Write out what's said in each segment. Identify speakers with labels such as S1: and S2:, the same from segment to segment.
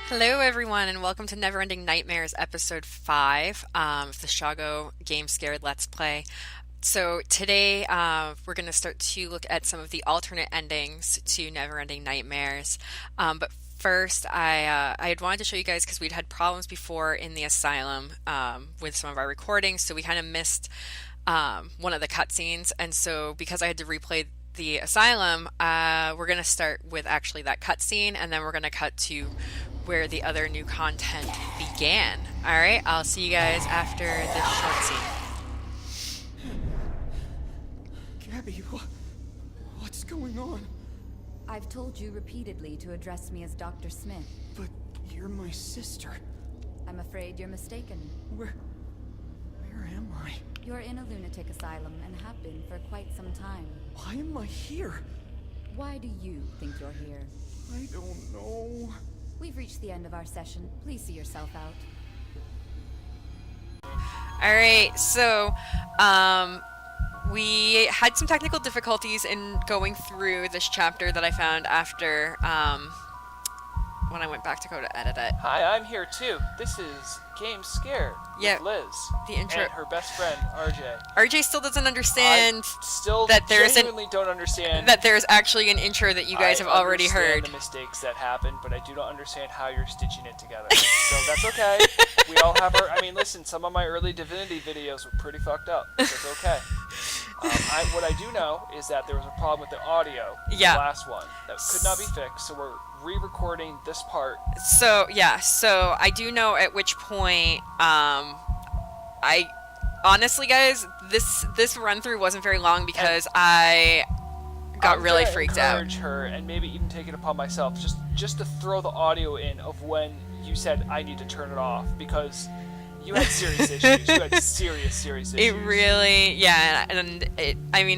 S1: Hello, everyone, and welcome to Neverending Nightmares, Episode 5 of the SHAGO Game Scared Let's Play. So today we're going to start to look at some of the alternate endings to Neverending Nightmares. But first, I had wanted to show you guys because we'd had problems before in the asylum with some of our recordings, so we kind of missed one of the cutscenes. And so because I had to replay the asylum, we're going to start with actually that cutscene, and then we're going to cut to where the other new content began. Alright, I'll see you guys after this short scene.
S2: Gabby, what's going on?
S3: I've told you repeatedly to address me as Dr. Smith.
S2: But you're my sister.
S3: I'm afraid you're mistaken.
S2: Where am I?
S3: You're in a lunatic asylum and have been for quite some time.
S2: Why am I here?
S3: Why do you think you're here?
S2: I don't know.
S3: We've reached the end of our session. Please see yourself out.
S1: Alright, so we had some technical difficulties in going through this chapter that I found after when I went back to go to edit it.
S4: Hi, I'm here too. This is Game Scared with Liz.
S1: The intro.
S4: And her best friend, RJ.
S1: RJ still doesn't understand
S4: I still
S1: that
S4: genuinely don't understand
S1: that there's actually an intro that you guys have already heard.
S4: I understand the mistakes that happened, but I do not understand how you're stitching it together. So that's okay. We all have our... I mean, listen, some of my early Divinity videos were pretty fucked up. That's okay. What I do know is that there was a problem with the audio in the last one that could not be fixed, so we're re-recording this part.
S1: So I do know at which point I honestly, guys, this run through wasn't very long because I got really freaked out.
S4: Encourage her and maybe even take it upon myself just to throw the audio in of when you said I need to turn it off, because you had serious issues. You had serious issues.
S1: It really, and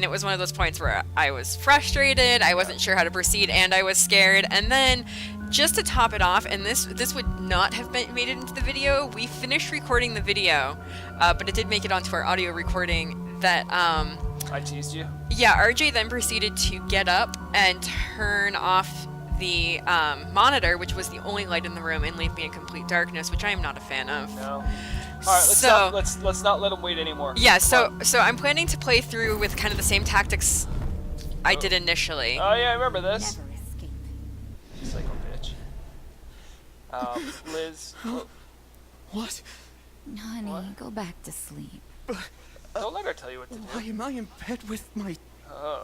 S1: it was one of those points where I was frustrated, I wasn't sure how to proceed, and I was scared. And then, just to top it off, and this would not have made it into the video, we finished recording the video, but it did make it onto our audio recording that,
S4: I teased you?
S1: Yeah, RJ then proceeded to get up and turn off the monitor, which was the only light in the room, and leave me in complete darkness, which I am not a fan of.
S4: No. All right, let's not let him wait anymore.
S1: Yeah, so I'm planning to play through with kind of the same tactics I did initially.
S4: Oh yeah, I remember this.
S3: Never escape.
S4: Psycho bitch. Liz.
S2: What?
S3: Honey,
S4: What?
S3: go back to sleep.
S4: Don't let her tell you what to
S2: Why
S4: do.
S2: am I in bed with my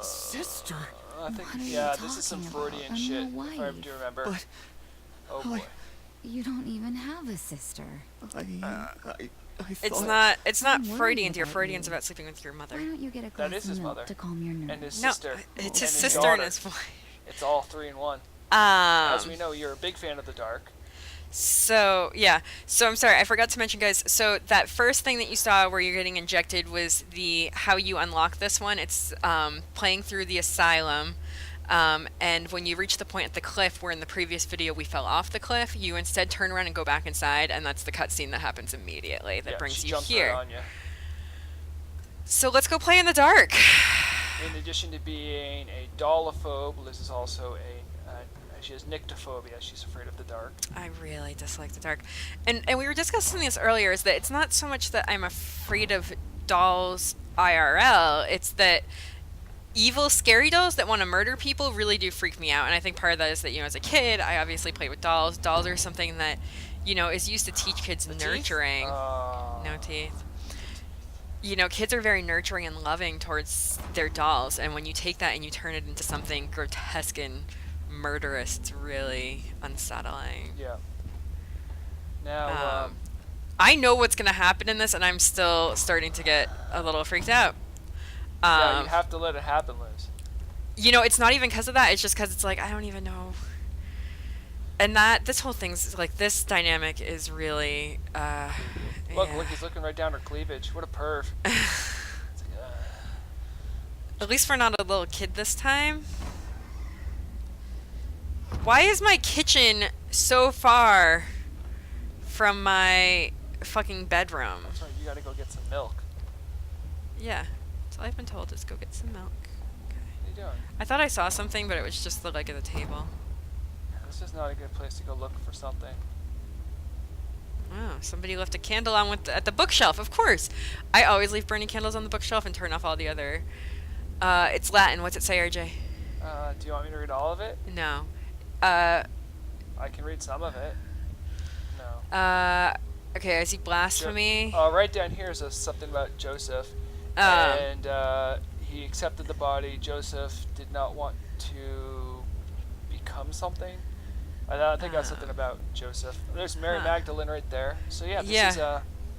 S2: sister?
S4: I think,
S3: What are you
S4: this is some
S3: talking about?
S4: Freudian
S3: I'm
S4: shit,
S3: your
S4: if I
S3: wife.
S4: do remember.
S2: But
S4: Oh boy.
S3: You don't even have a sister.
S2: I
S1: It's not
S3: I'm worried
S1: Freudian, dear.
S3: about
S1: Freudian's
S3: you.
S1: about sleeping with your mother.
S3: Why don't you get a
S4: That
S3: glass
S4: is his
S3: of milk
S4: mother.
S3: to calm your nerves?
S4: And his
S1: No,
S4: sister.
S1: it's his
S4: and
S1: sister and
S4: daughter.
S1: his wife.
S4: It's all three in one. As we
S1: Um,
S4: know, you're a big fan of the dark.
S1: so I'm sorry, I forgot to mention, guys. So that first thing that you saw where you're getting injected was how you unlock this one. It's playing through the asylum. And when you reach the point at the cliff where in the previous video we fell off the cliff, you instead turn around and go back inside, and that's the cutscene that happens immediately that brings
S4: she
S1: you
S4: jumps
S1: here.
S4: Right on you.
S1: So let's go play in the dark.
S4: In addition to being a dollophobe, Liz is also she has nyctophobia. She's afraid of the dark.
S1: I really dislike the dark. And we were discussing this earlier, is that it's not so much that I'm afraid of dolls IRL, it's that evil, scary dolls that want to murder people really do freak me out. And I think part of that is that, as a kid, I obviously played with dolls. Dolls are something that, is used to teach kids nurturing. No teeth. Kids are very nurturing and loving towards their dolls. And when you take that and you turn it into something grotesque and murderous, it's really unsettling.
S4: Yeah. Now,
S1: I know what's going to happen in this, and I'm still starting to get a little freaked out.
S4: you have to let it happen, Liz.
S1: It's not even because of that. It's just because it's like, I don't even know. And this whole thing's like, this dynamic is really,
S4: Look, he's looking right down her cleavage. What a perv.
S1: At least we're not a little kid this time. Why is my kitchen so far from my fucking bedroom?
S4: That's right, you gotta go get some milk.
S1: Yeah, that's all I've been told is go get some milk. Okay.
S4: What are you doing?
S1: I thought I saw something, but it was just the leg of the table.
S4: This is not a good place to go look for something.
S1: Oh, somebody left a candle on at the bookshelf, of course. I always leave burning candles on the bookshelf and turn off all the other... it's Latin. What's it say, RJ?
S4: Do you want me to read all of it?
S1: No.
S4: I can read some of it. No.
S1: Okay, I see blasphemy.
S4: Right down here is something about Joseph. And he accepted the body. Joseph did not want to become something. I think that's something about Joseph. There's Mary Magdalene right there. So yeah, this is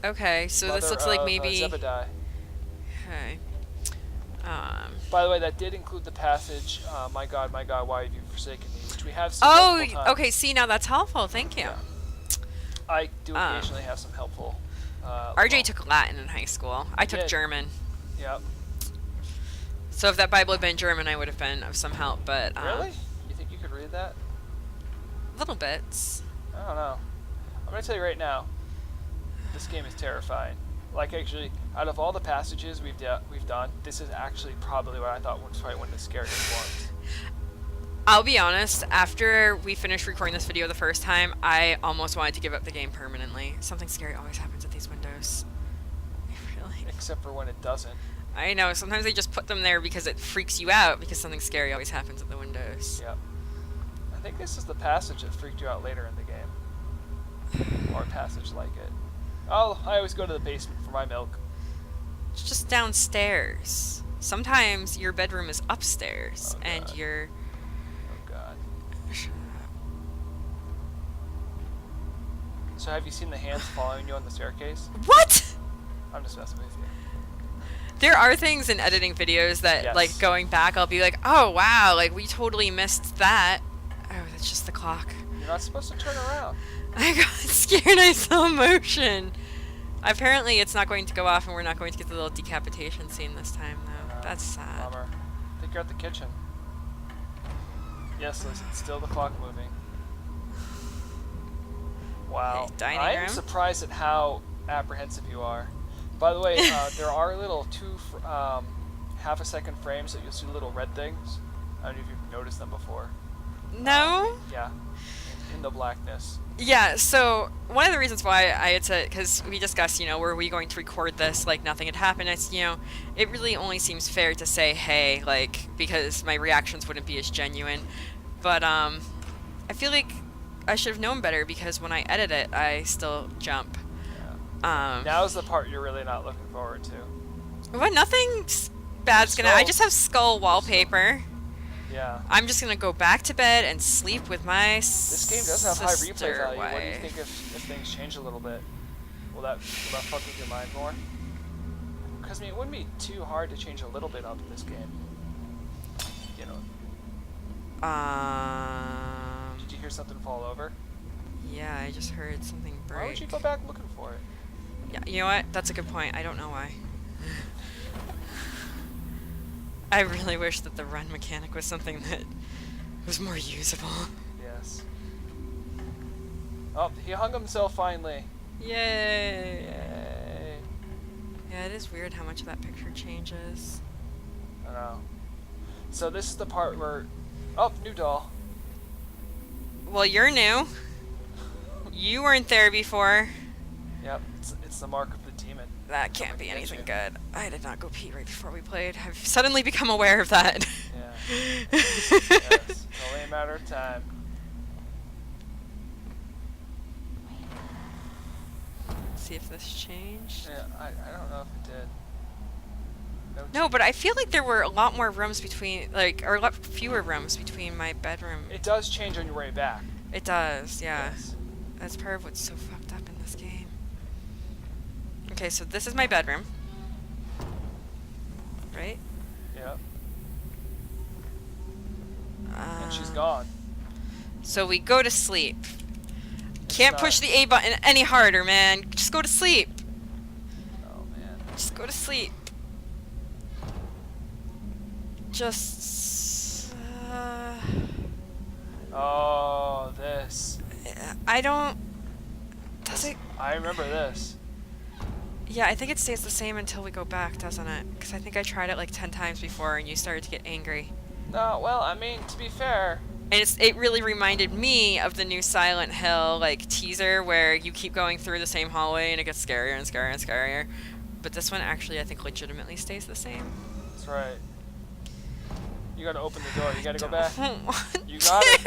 S1: okay, so
S4: mother
S1: this looks like maybe...
S4: Zebediah.
S1: Okay.
S4: By the way, that did include the passage, my God, why have you forsaken me?" Which we have seen multiple times.
S1: Okay, see, now that's helpful. Thank you.
S4: Yeah. I do occasionally have some helpful...
S1: RJ took Latin in high school. I took German.
S4: Yep.
S1: So if that Bible had been German, I would have been of some help, but...
S4: Really? You think you could read that?
S1: Little bits.
S4: I don't know. I'm going to tell you right now, this game is terrifying. Like, actually, out of all the passages we've done, this is actually probably what I thought was probably one of the scariest ones.
S1: I'll be honest, after we finished recording this video the first time, I almost wanted to give up the game permanently. Something scary always happens at these windows. Really?
S4: Except for when it doesn't.
S1: I know, sometimes they just put them there because it freaks you out, because something scary always happens at the windows.
S4: Yep. I think this is the passage that freaked you out later in the game. Or a passage like it. I always go to the basement for my milk.
S1: It's just downstairs. Sometimes your bedroom is upstairs, and you're...
S4: Oh god. So have you seen the hands following you on the staircase?
S1: What?!
S4: I'm just messing with you.
S1: There are things in editing videos that, like, going back, I'll be like, oh wow, like, we totally missed that. Oh, that's just the clock.
S4: You're not supposed to turn around.
S1: I got scared, I saw motion. Apparently it's not going to go off and we're not going to get the little decapitation scene this time, though. That's sad.
S4: Bummer. I think you're at the kitchen. Yes, Liz, it's still the clock moving. Wow.
S1: Okay, dining
S4: I am
S1: room.
S4: surprised at how apprehensive you are. By the way, there are little half-a-second frames that you'll see little red things. I don't know if you've noticed them before.
S1: No?
S4: Yeah. In the blackness.
S1: Yeah, so one of the reasons why I had said, because we discussed, were we going to record this like nothing had happened, it's, it really only seems fair to say, hey, like, because my reactions wouldn't be as genuine. But, I feel like I should have known better because when I edit it, I still jump.
S4: Yeah. Now's the part you're really not looking forward to.
S1: Well, nothing bad's gonna... I just have skull wallpaper.
S4: Yeah.
S1: I'm just gonna go back to bed and sleep with my
S4: This game does have high replay value.
S1: wife.
S4: What do you think if things change a little bit? Will that fuck with your mind more? Because, I mean, it wouldn't be too hard to change a little bit of this game. You know. Did you hear something fall over?
S1: Yeah, I just heard something break.
S4: Why would you go back looking for it?
S1: Yeah, you know what? That's a good point. I don't know why. I really wish that the run mechanic was something that was more usable.
S4: Yes. Oh, he hung himself finally.
S1: Yay!
S4: Yay.
S1: Yeah, it is weird how much of that picture changes.
S4: I know. So this is the part where... Oh, new doll.
S1: Well, you're new. You weren't there before.
S4: Yep, it's the mark of the demon.
S1: That can't be anything good. I did not go pee right before we played. I've suddenly become aware of that.
S4: Yeah. Yes, it's only a matter of time.
S1: Let's see if this changed.
S4: Yeah, I don't know if it did.
S1: No, but I feel like there were a lot more rooms between, or a lot fewer rooms between my bedroom.
S4: It does change on your way back.
S1: It does, yeah.
S4: Yes.
S1: That's part of what's so fucked up in this game. Okay, so this is my bedroom. Right?
S4: Yep. And she's gone.
S1: So we go to sleep. Can't push the A button any harder, man. Just go to sleep.
S4: Oh, man.
S1: Just go to sleep. Just...
S4: Oh, this.
S1: I don't... Does it...
S4: I remember this.
S1: Yeah, I think it stays the same until we go back, doesn't it? Because I think I tried it like 10 times before and you started to get angry.
S4: No, well, I mean, to be fair,
S1: And it really reminded me of the new Silent Hill like teaser where you keep going through the same hallway and it gets scarier and scarier and scarier. But this one actually I think legitimately stays the same.
S4: that's right. You gotta open the door. You gotta go back.
S1: Don't want
S4: You gotta.
S1: to.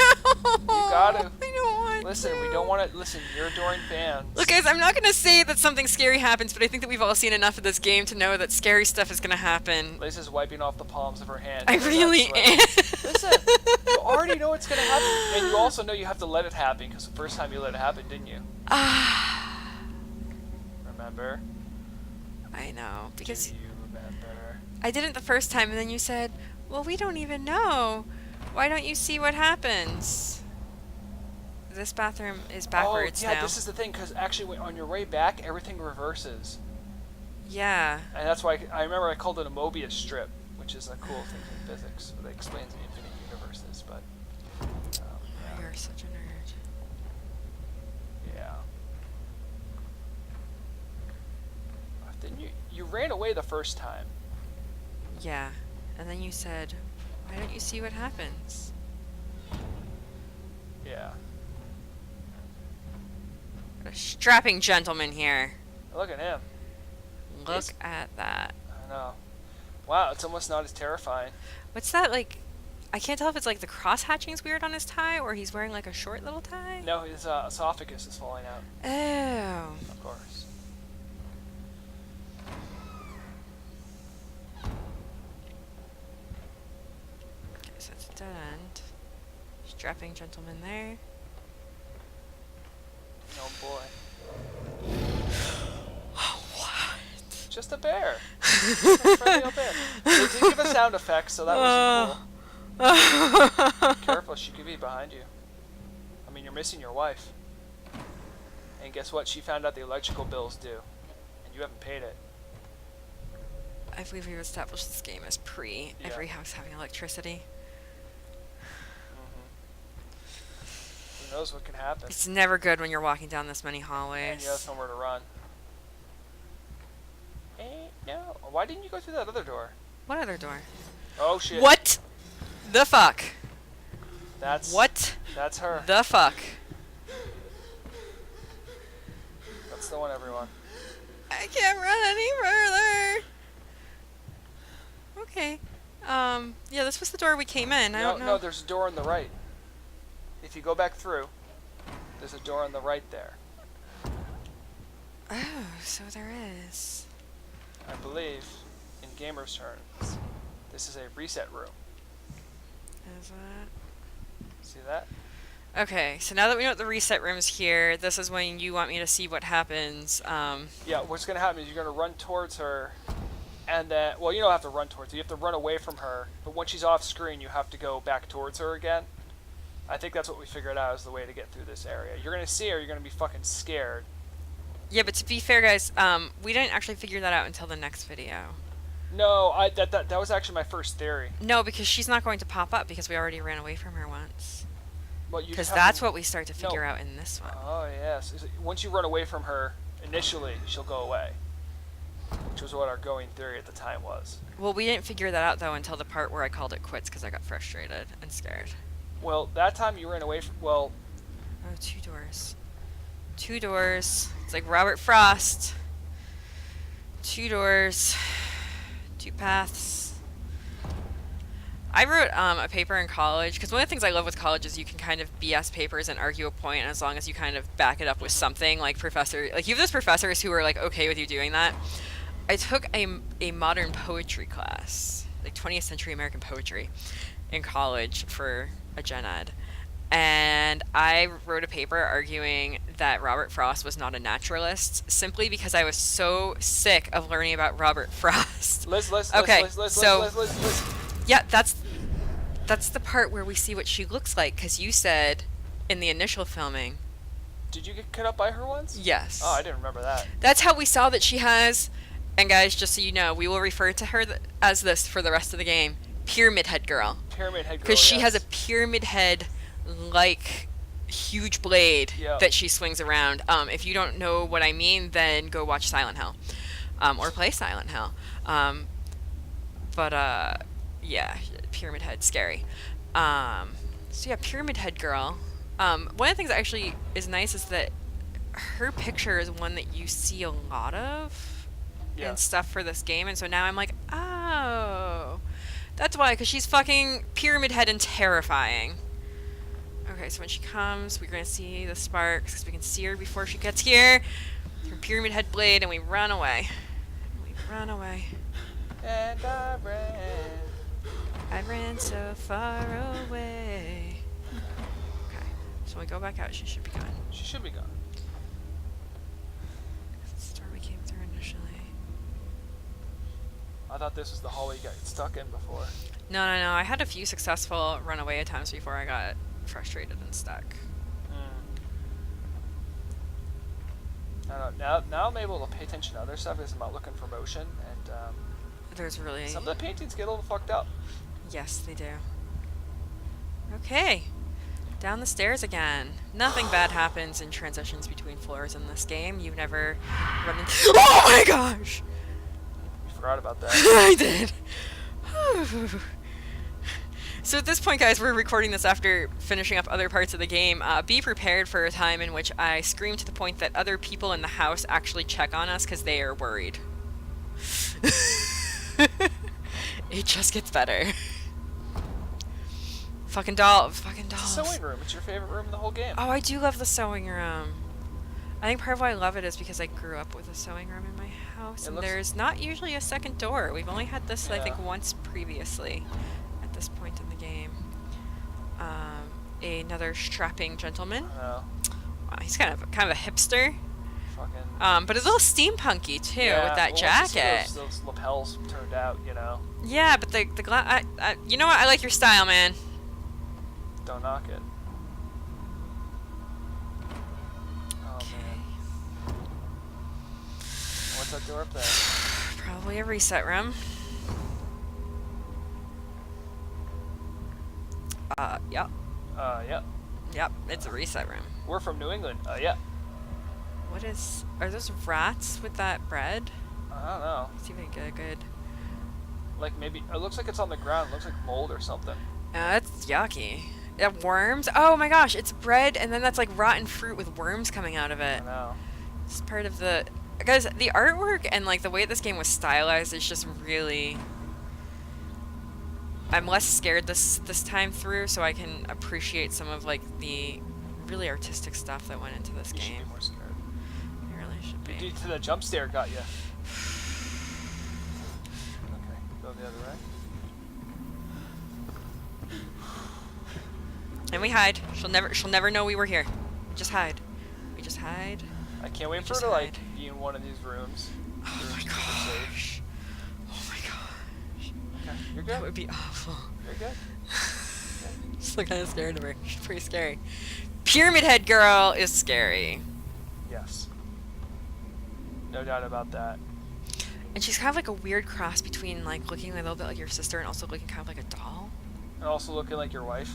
S4: You gotta.
S1: I don't want
S4: Listen,
S1: to.
S4: we don't want to. Listen, you're adoring fans.
S1: Look, guys, I'm not going to say that something scary happens, but I think that we've all seen enough of this game to know that scary stuff is going to happen.
S4: Lisa's wiping off the palms of her hands.
S1: I really am.
S4: Listen, you already know it's gonna happen, and you also know you have to let it happen because the first time you let it happen, didn't you? Remember?
S1: I know, because
S4: Do you remember?
S1: I did it the first time, and then you said, well, we don't even know. Why don't you see what happens? This bathroom is backwards
S4: oh, yeah,
S1: now.
S4: this is the thing, because actually on your way back, everything reverses.
S1: Yeah.
S4: And that's why I remember I called it a Mobius strip, which is a cool thing in physics that explains the infinite universes, but... yeah.
S1: You're such a nerd.
S4: Yeah. Didn't you ran away the first time.
S1: Yeah. And then you said, why don't you see what happens?
S4: Yeah.
S1: What a strapping gentleman here.
S4: Look at him.
S1: Look at that.
S4: I know. Wow, it's almost not as terrifying.
S1: What's that, like? I can't tell if it's like the cross hatching's weird on his tie or he's wearing like a short little tie.
S4: No, his esophagus is falling out,
S1: Oh.
S4: of course.
S1: Okay, so it's a dead end. Strapping gentleman there.
S4: Oh boy.
S1: What?
S4: Just a bear. Just a friendly old bear. They did give a sound effect, so that was cool. Careful, she could be behind you. I mean, you're missing your wife. And guess what? She found out the electrical bill's due. And you haven't paid it.
S1: I believe we've established this game as pre
S4: Yeah.
S1: every house having electricity.
S4: Who knows what can happen?
S1: It's never good when you're walking down this many
S4: And
S1: hallways.
S4: you have somewhere to run. No. Why didn't you go through that other door?
S1: What other door?
S4: Oh shit.
S1: What the fuck?
S4: That's her.
S1: The fuck?
S4: That's the one, everyone.
S1: I can't run any further. Okay. Yeah, this was the door we came in. I don't know.
S4: No, there's a door on the right. If you go back through, there's a door on the right there.
S1: Oh, so there is.
S4: I believe, in gamers' terms, this is a reset room.
S1: Is it?
S4: See that?
S1: Okay, so now that we know what the reset room's here, this is when you want me to see what happens.
S4: Yeah, what's going to happen is you're going to run towards her, and then, well, you don't have to run towards her. You have to run away from her, but once she's off screen, you have to go back towards her again. I think that's what we figured out is the way to get through this area. You're going to see her, you're going to be fucking scared.
S1: Yeah, but to be fair, guys, we didn't actually figure that out until the next video.
S4: No, that was actually my first theory.
S1: No, because she's not going to pop up because we already ran away from her once.
S4: Well, you
S1: Because
S4: just have
S1: that's
S4: to-
S1: what we start to figure
S4: No.
S1: out in this one.
S4: Oh, yes. Once you run away from her, initially, she'll go away. Which was what our going theory at the time was.
S1: Well, we didn't figure that out, though, until the part where I called it quits because I got frustrated and scared.
S4: Well, that time you ran away from... Well,
S1: Oh, 2 doors. 2 doors. It's like Robert Frost. 2 doors. 2 paths. I wrote a paper in college, because one of the things I love with college is you can kind of BS papers and argue a point, and as long as you kind of back it up with something, like you have those professors who are like okay with you doing that. I took a modern poetry class, like 20th century American poetry, in college for a gen ed. And I wrote a paper arguing that Robert Frost was not a naturalist, simply because I was so sick of learning about Robert Frost.
S4: Liz,
S1: Okay, so-
S4: Liz.
S1: Yeah, that's the part where we see what she looks like, because you said in the initial filming.
S4: Did you get cut up by her once?
S1: Yes.
S4: Oh, I didn't remember that.
S1: That's how we saw that she has, and guys, just so you know, we will refer to her as this for the rest of the game, Pyramid Head Girl.
S4: Pyramid Head Girl,
S1: Because she
S4: yes.
S1: has a pyramid head, like, huge blade
S4: Yeah.
S1: that she swings around. If you don't know what I mean, then go watch Silent Hill. Or play Silent Hill. Yeah, Pyramid Head, scary. So yeah, Pyramid Head girl. One of the things that actually is nice is that her picture is one that you see a lot of
S4: Yeah.
S1: and stuff for this game, and so now I'm like, oh, that's why, because she's fucking Pyramid Head and terrifying. Okay, so when she comes, we're gonna see the sparks, because we can see her before she gets here. Her Pyramid Head blade, and we run away. We run away.
S4: And I ran.
S1: I ran so far away. Okay, so when we go back out, she should be gone.
S4: She should be gone.
S1: That's the door we came through initially.
S4: I thought this was the hallway you got stuck in before.
S1: No. I had a few successful runaway attempts before I got frustrated and stuck.
S4: I don't know. Now I'm able to pay attention to other stuff because I'm not looking for motion, and
S1: There's really...
S4: some of the paintings get a little fucked up.
S1: Yes, they do. Okay. Down the stairs again. Nothing bad happens in transitions between floors in this game. You've never run into... Oh my gosh!
S4: You forgot about that.
S1: I did. So at this point, guys, we're recording this after finishing up other parts of the game. Be prepared for a time in which I scream to the point that other people in the house actually check on us because they are worried. It just gets better. Fucking dolls.
S4: It's a sewing room. It's your favorite room in the whole game.
S1: Oh, I do love the sewing room. I think part of why I love it is because I grew up with a sewing room in my house, and there's not usually a second door. We've only had this, I think, once previously at this point in the game. Another strapping gentleman.
S4: Oh.
S1: Wow, he's kind of a hipster.
S4: Fucking.
S1: But a little steampunky too, with that
S4: well,
S1: jacket.
S4: Those lapels turned out, you know.
S1: Yeah, but the you know what? I like your style, man.
S4: Don't knock it. Oh man. What's that door up there?
S1: Probably a reset room. Yep.
S4: Yeah.
S1: Yep, it's a reset room.
S4: We're from New England. Yeah.
S1: What are those rats with that bread?
S4: I don't know.
S1: See if I can get a good...
S4: Like maybe, it looks like it's on the ground. It looks like mold or something.
S1: That's yucky. Yeah, worms? Oh my gosh, it's bread and then that's like rotten fruit with worms coming out of it.
S4: I know.
S1: It's part of the... Guys, the artwork and like the way this game was stylized is just really... I'm less scared this time through, so I can appreciate some of like the really artistic stuff that went into this
S4: You
S1: game.
S4: should be more scared.
S1: You really should be.
S4: Due to the jump scare got you. Okay, go the other way.
S1: And we hide. She'll never know we were here. Just hide. We just hide.
S4: I can't wait for her
S1: just
S4: to like
S1: hide.
S4: be in one of these rooms.
S1: Oh my gosh. Oh my gosh.
S4: Okay, you're
S1: That
S4: good.
S1: would be awful.
S4: You're good.
S1: Just look kind of scared of her. She's pretty scary. Pyramid Head Girl is scary.
S4: Yes. No doubt about that.
S1: And she's kind of like a weird cross between like looking a little bit like your sister and also looking kind of like a doll.
S4: And also looking like your wife,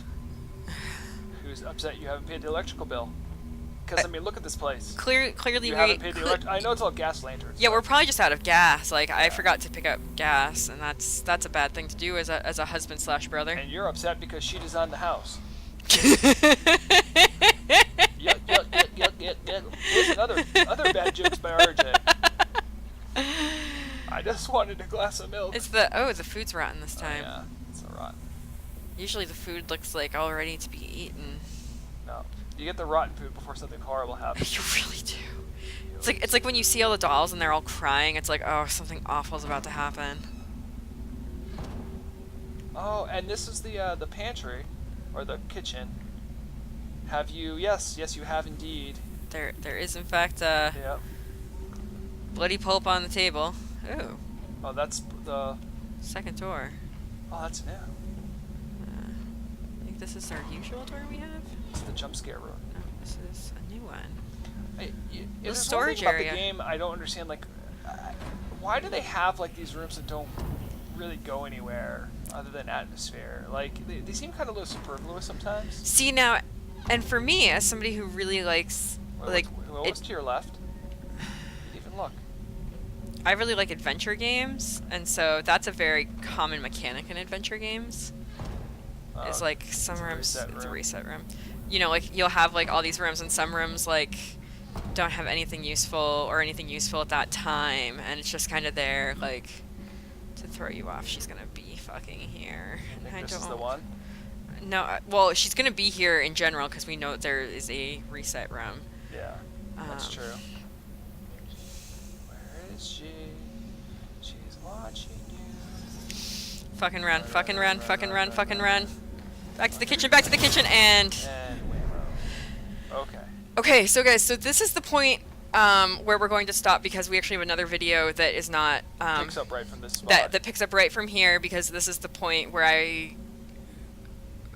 S4: who's upset you haven't paid the electrical bill. Because I mean, look at this place.
S1: Clearly
S4: You
S1: we...
S4: haven't paid the I know it's all gas lanterns.
S1: Yeah,
S4: but-
S1: we're probably just out of gas. Like, I forgot to pick up gas, and that's a bad thing to do as a husband slash brother.
S4: And you're upset because she designed the house. Listen, other bad jokes by RJ. I just wanted a glass of milk.
S1: It's the food's rotten this time.
S4: Yeah, it's a rotten.
S1: Usually the food looks like all ready to be eaten.
S4: No, you get the rotten food before something horrible happens.
S1: You really do. It's like when you see all the dolls and they're all crying. It's like, oh, something awful is about to happen.
S4: Oh, and this is the pantry, or the kitchen. Have you? Yes, you have indeed.
S1: There is in fact
S4: Yeah.
S1: bloody pulp on the table. Ooh,
S4: Oh, that's the.
S1: second door.
S4: Oh, that's new.
S1: I think this is our usual door we have.
S4: It's the jump scare room.
S1: No, this is a new one.
S4: There's
S1: storage
S4: one thing
S1: area.
S4: about the game I don't understand. Like, why do they have like these rooms that don't really go anywhere other than atmosphere? Like, they seem kind of a little superfluous sometimes.
S1: See now, and for me, as somebody who really likes like
S4: What was to your left? Didn't even look.
S1: I really like adventure games, and so that's a very common mechanic in adventure games. is like some
S4: it's a
S1: rooms,
S4: reset
S1: it's a
S4: room.
S1: reset room. You know, like you'll have like all these rooms, and some rooms like don't have anything useful or anything useful at that time, and it's just kind of there like to throw you off. She's gonna be fucking here.
S4: I think
S1: I
S4: this
S1: don't.
S4: is the one.
S1: No, well, she's gonna be here in general because we know there is a reset room.
S4: Yeah, that's
S1: Um,
S4: true. Where is she? She's watching you.
S1: Fucking run, fucking run, fucking run, fucking run. Back to the kitchen, and
S4: And whammo. Okay.
S1: okay, so guys, so this is the point where we're going to stop because we actually have another video that is not
S4: Picks up right from this spot.
S1: that picks up right from here because this is the point where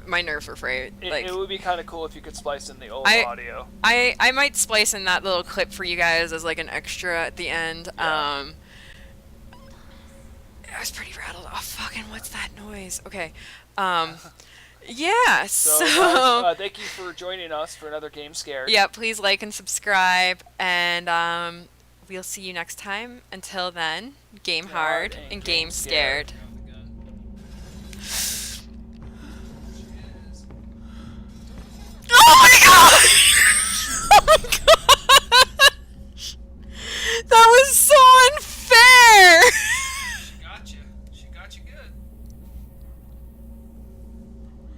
S1: my nerves were frayed. Like
S4: It would be kind of cool if you could splice in the old
S1: I-
S4: audio.
S1: I might splice in that little clip for you guys as like an extra at the end.
S4: Yeah.
S1: I was pretty rattled. Oh fucking, what's that noise? Okay. Yeah.
S4: So,
S1: So
S4: guys, thank you for joining us for another Game Scared.
S1: yeah, please like and subscribe, and we'll see you next time. Until then, game hard and game scared. Oh my god! Oh my gosh! That was so unfair!
S5: She got you good.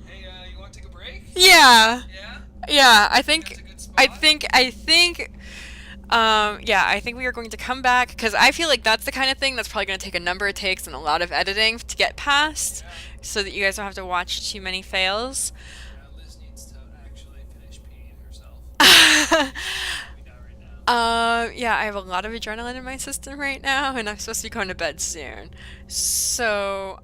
S5: Hey, you want to take a break?
S1: Yeah.
S5: Yeah?
S1: Yeah, I
S5: That's
S1: think
S5: a good spot?
S1: yeah, I think we are going to come back because I feel like that's the kind of thing that's probably going to take a number of takes and a lot of editing to get past, so that you guys don't have to watch too many fails.
S5: Yeah, Liz needs to actually finish peeing herself. Maybe not right now.
S1: Yeah, I have a lot of adrenaline in my system right now, and I'm supposed to be going to bed soon. So,